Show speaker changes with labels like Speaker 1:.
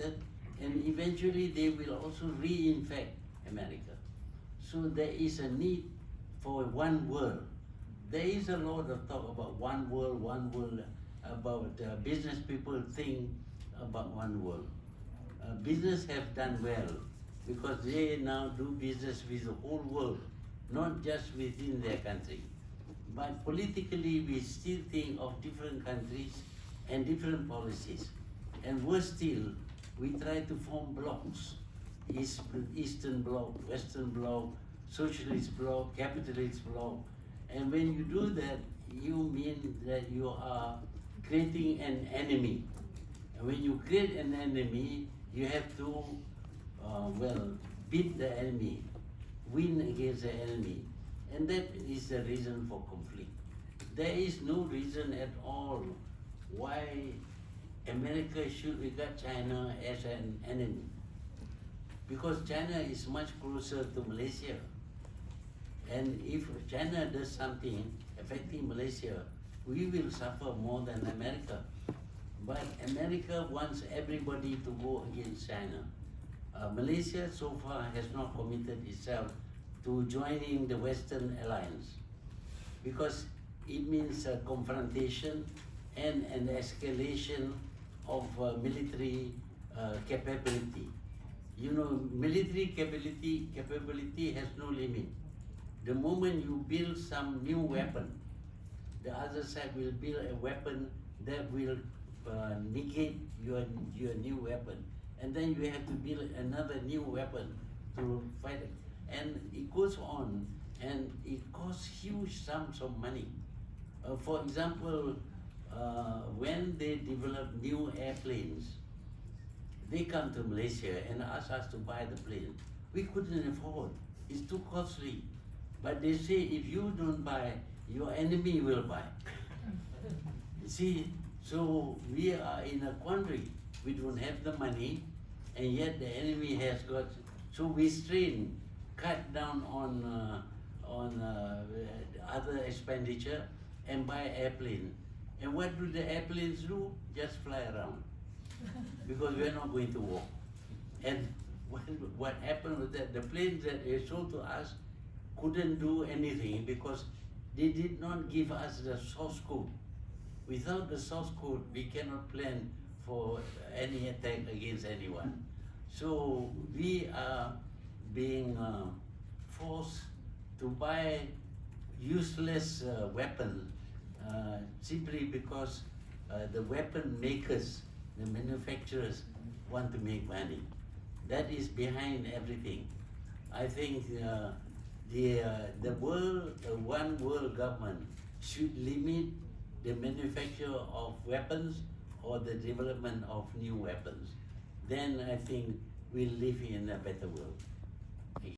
Speaker 1: infected, and eventually they will also reinfect America. So there is a need for one world. There is a lot of talk about one world, about business people think about one world. Business have done well because they now do business with the whole world, not just within their country. But politically, we still think of different countries and different policies. And worse still, we try to form blocks. Eastern bloc, Western bloc, socialist bloc, capitalist bloc. And when you do that, you mean that you are creating an enemy. And when you create an enemy, you have to, beat the enemy, win against the enemy. And that is the reason for conflict. There is no reason at all why America should regard China as an enemy. Because China is much closer to Malaysia. And if China does something affecting Malaysia, we will suffer more than America. But America wants everybody to go against China. Malaysia so far has not committed itself to joining the Western alliance because it means a confrontation and an escalation of military capability. You know, military capability has no limit. The moment you build some new weapon, the other side will build a weapon that will negate your new weapon. And then you have to build another new weapon to fight it. And it goes on, and it costs huge sums of money. For example, when they develop new airplanes, they come to Malaysia and ask us to buy the plane. We couldn't afford, it's too costly. But they say, if you don't buy, your enemy will buy. See, so we are in a quandary. We don't have the money, and yet the enemy has got, so we strain, cut down on other expenditure and buy airplane. And what do the airplanes do? Just fly around. Because we're not going to war. And what happened was that the planes that they sold to us couldn't do anything because they did not give us the source code. Without the source code, we cannot plan for any attack against anyone. So we are being forced to buy useless weapons simply because the weapon makers, the manufacturers, want to make money. That is behind everything. I think the one world government should limit the manufacture of weapons or the development of new weapons. Then I think we'll live in a better world.